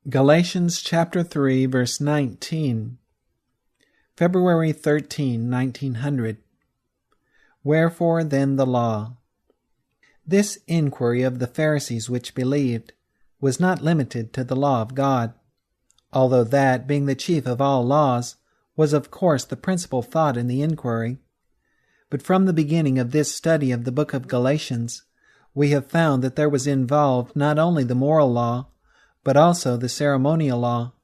Galatians chapter 3, verse 19. February 13, 1900. Wherefore then the law? This inquiry of the Pharisees which believed was not limited to the law of God, although that, being the chief of all laws, was of course the principal thought in the inquiry. But from the beginning of this study of the Book of Galatians, we have found that there was involved not only the moral law, but also the ceremonial law,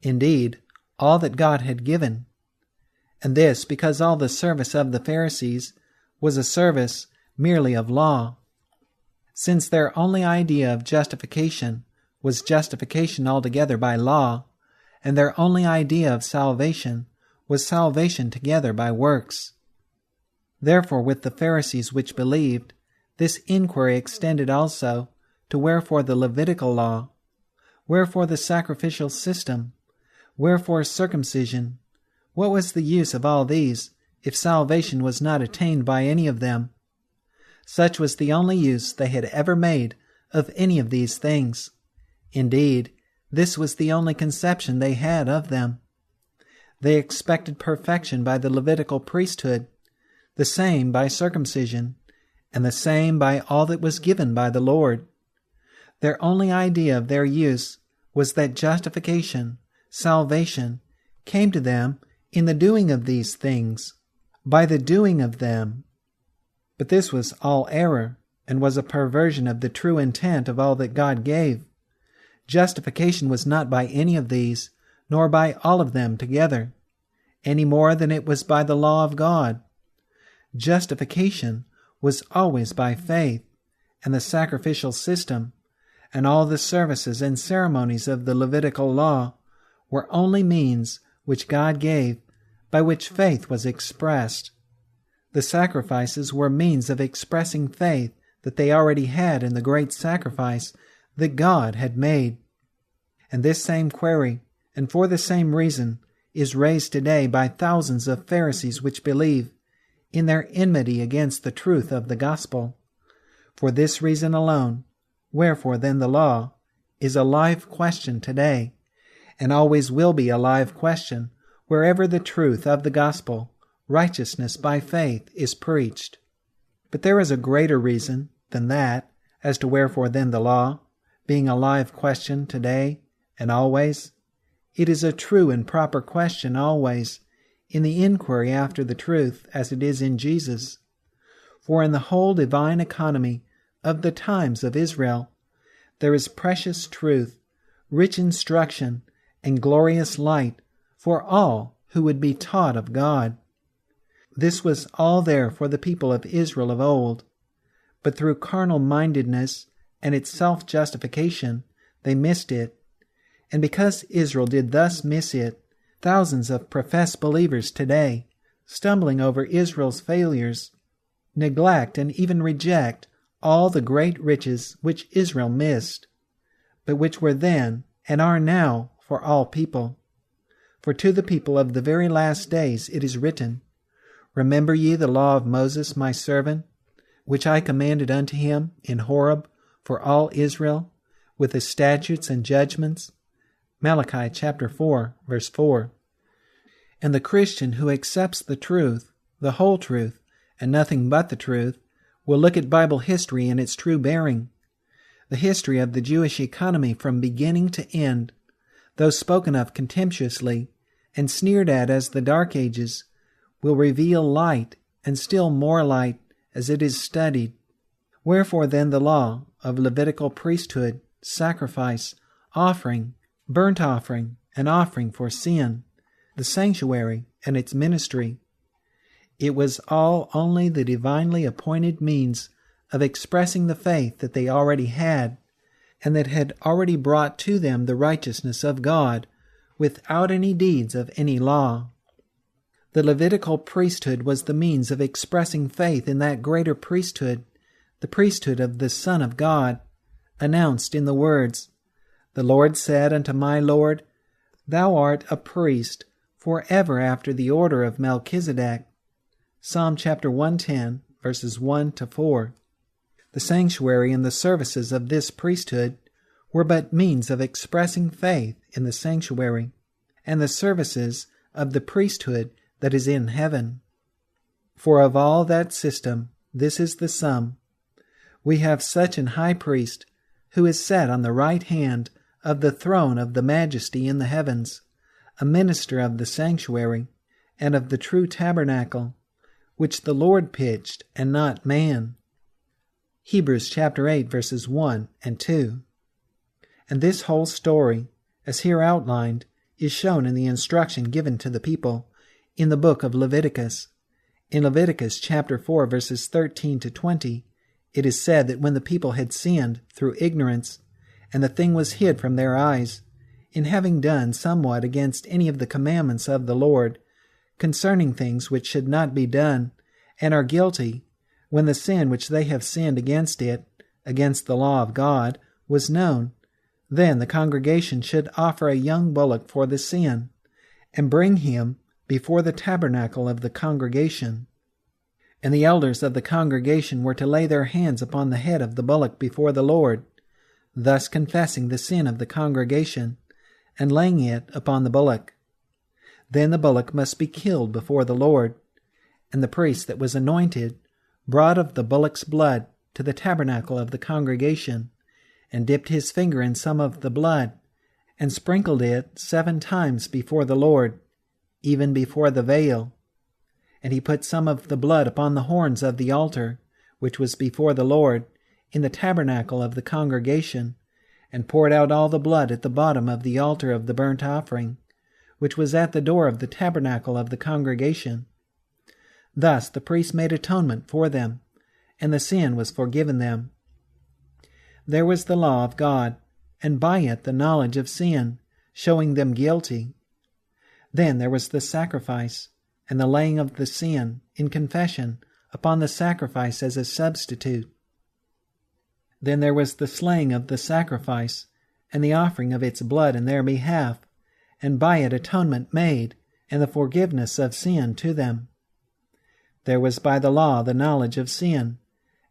indeed, all that God had given. And this because all the service of the Pharisees was a service merely of law. Since their only idea of justification was justification altogether by law, and their only idea of salvation was salvation together by works. Therefore, with the Pharisees which believed, this inquiry extended also to wherefore the Levitical law, wherefore the sacrificial system, wherefore circumcision. What was the use of all these if salvation was not attained by any of them? Such was the only use they had ever made of any of these things. Indeed, this was the only conception they had of them. They expected perfection by the Levitical priesthood, the same by circumcision, and the same by all that was given by the Lord. Their only idea of their use was that justification, salvation, came to them in the doing of these things, by the doing of them. But this was all error, and was a perversion of the true intent of all that God gave. Justification was not by any of these, nor by all of them together, any more than it was by the law of God. Justification was always by faith, and the sacrificial system, and all the services and ceremonies of the Levitical law were only means which God gave, by which faith was expressed. The sacrifices were means of expressing faith that they already had in the great sacrifice that God had made. And this same query, and for the same reason, is raised today by thousands of Pharisees which believe, in their enmity against the truth of the gospel. For this reason alone, wherefore then the law, is a live question today, and always will be a live question wherever the truth of the gospel, righteousness by faith, is preached. But there is a greater reason than that as to wherefore then the law, being a live question today and always. It is a true and proper question always, in the inquiry after the truth as it is in Jesus. For in the whole divine economy of the times of Israel, there is precious truth, rich instruction, and glorious light for all who would be taught of God. This was all there for the people of Israel of old, but through carnal mindedness and its self-justification they missed it. And because Israel did thus miss it, thousands of professed believers today, stumbling over Israel's failures, neglect and even reject all the great riches which Israel missed, but which were then and are now for all people. For to the people of the very last days it is written, Remember ye the law of Moses my servant, which I commanded unto him in Horeb for all Israel, with the statutes and judgments. Malachi chapter 4, verse 4. And the Christian who accepts the truth, the whole truth, and nothing but the truth, will look at Bible history in its true bearing. The history of the Jewish economy from beginning to end, though spoken of contemptuously and sneered at as the Dark Ages, will reveal light and still more light as it is studied. Wherefore then the law of Levitical priesthood, sacrifice, offering, burnt offering, and offering for sin, the sanctuary and its ministry. It was all only the divinely appointed means of expressing the faith that they already had, and that had already brought to them the righteousness of God, without any deeds of any law. The Levitical priesthood was the means of expressing faith in that greater priesthood, the priesthood of the Son of God, announced in the words, The Lord said unto my Lord, Thou art a priest forever after the order of Melchizedek. Psalm chapter 110, verses 1 to 4. The sanctuary and the services of this priesthood were but means of expressing faith in the sanctuary and the services of the priesthood that is in heaven. For of all that system, this is the sum. We have such an high priest, who is set on the right hand of the throne of the majesty in the heavens, a minister of the sanctuary and of the true tabernacle, which the Lord pitched and not man. Hebrews chapter 8, verses 1 and 2. And this whole story, as here outlined, is shown in the instruction given to the people in the book of Leviticus. In Leviticus chapter 4, verses 13 to 20, it is said that when the people had sinned through ignorance, and the thing was hid from their eyes, in having done somewhat against any of the commandments of the Lord, concerning things which should not be done, and are guilty, when the sin which they have sinned against it, against the law of God, was known, then the congregation should offer a young bullock for the sin, and bring him before the tabernacle of the congregation. And the elders of the congregation were to lay their hands upon the head of the bullock before the Lord, thus confessing the sin of the congregation, and laying it upon the bullock. Then the bullock must be killed before the Lord, and the priest that was anointed brought of the bullock's blood to the tabernacle of the congregation, and dipped his finger in some of the blood, and sprinkled it 7 times before the Lord, even before the veil. And he put some of the blood upon the horns of the altar, which was before the Lord, in the tabernacle of the congregation, and poured out all the blood at the bottom of the altar of the burnt offering, which was at the door of the tabernacle of the congregation. Thus the priest made atonement for them, and the sin was forgiven them. There was the law of God, and by it the knowledge of sin, showing them guilty. Then there was the sacrifice, and the laying of the sin, in confession, upon the sacrifice as a substitute. Then there was the slaying of the sacrifice, and the offering of its blood in their behalf, and by it atonement made, and the forgiveness of sin to them. There was by the law the knowledge of sin,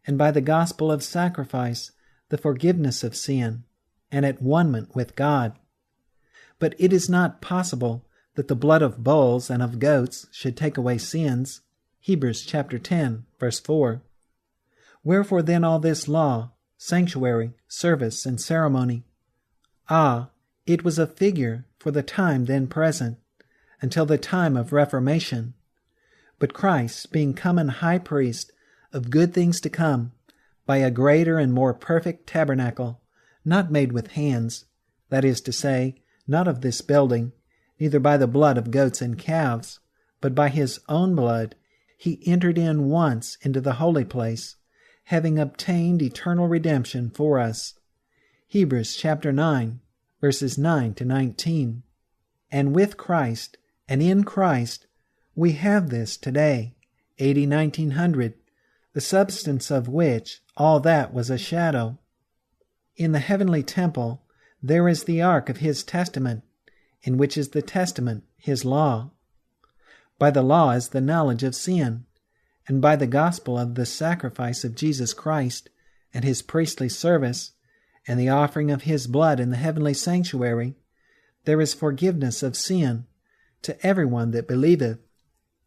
and by the gospel of sacrifice the forgiveness of sin, and at one-ment with God. But it is not possible that the blood of bulls and of goats should take away sins. Hebrews chapter 10, verse 4. Wherefore then all this law, sanctuary, service, and ceremony? It was a figure for the time then present, until the time of Reformation. But Christ, being come an high priest of good things to come, by a greater and more perfect tabernacle, not made with hands, that is to say, not of this building, neither by the blood of goats and calves, but by his own blood, he entered in once into the holy place, having obtained eternal redemption for us. Hebrews chapter 9, verses 9 to 19. And with Christ, and in Christ, we have this today, AD 1900, the substance of which all that was a shadow. In the heavenly temple there is the ark of his testament, in which is the testament, his law. By the law is the knowledge of sin, and by the gospel of the sacrifice of Jesus Christ, and his priestly service, and the offering of his blood in the heavenly sanctuary, there is forgiveness of sin to everyone that believeth,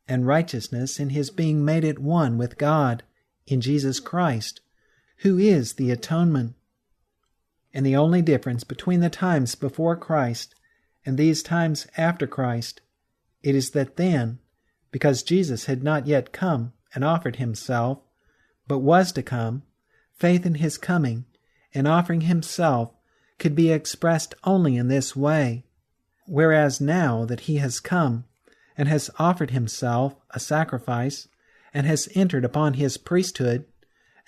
and righteousness in his being made at one with God in Jesus Christ, who is the atonement. And the only difference between the times before Christ and these times after Christ, it is that then, because Jesus had not yet come and offered himself, but was to come, faith in his coming and offering himself could be expressed only in this way, whereas now that he has come and has offered himself a sacrifice, and has entered upon his priesthood,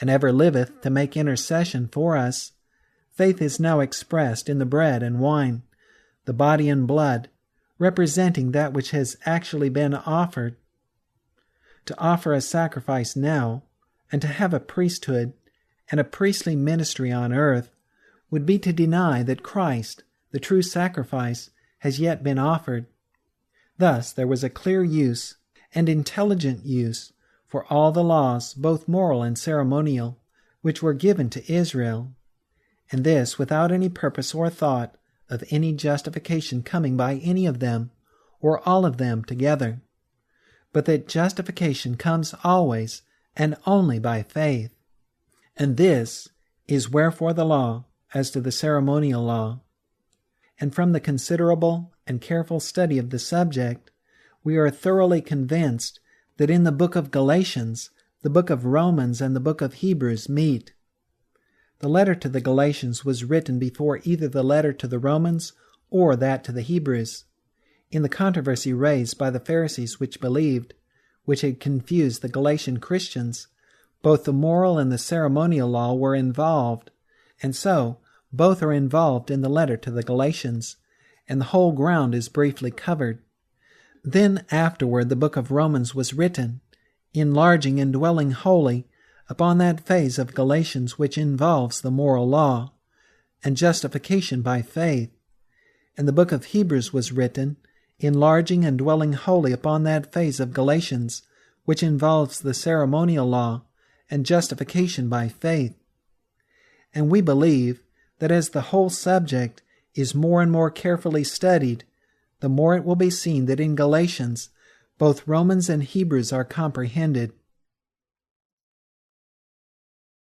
and ever liveth to make intercession for us, faith is now expressed in the bread and wine, the body and blood, representing that which has actually been offered. To offer a sacrifice now, and to have a priesthood and a priestly ministry on earth, would be to deny that Christ, the true sacrifice, has yet been offered. Thus there was a clear use and intelligent use for all the laws, both moral and ceremonial, which were given to Israel. and this without any purpose or thought of any justification coming by any of them, or all of them together, but that justification comes always and only by faith. And this is wherefore the law, as to the ceremonial law. And from the considerable and careful study of the subject, we are thoroughly convinced that in the book of Galatians, the book of Romans, and the book of Hebrews meet. The letter to the Galatians was written before either the letter to the Romans or that to the Hebrews. In the controversy raised by the Pharisees which had confused the Galatian Christians, both the moral and the ceremonial law were involved, and so both are involved in the letter to the Galatians, and the whole ground is briefly covered. Then afterward the book of Romans was written, enlarging and dwelling wholly upon that phase of Galatians which involves the moral law and justification by faith. And the book of Hebrews was written, enlarging and dwelling wholly upon that phase of Galatians which involves the ceremonial law and justification by faith. And we believe that as the whole subject is more and more carefully studied, the more it will be seen that in Galatians both Romans and Hebrews are comprehended.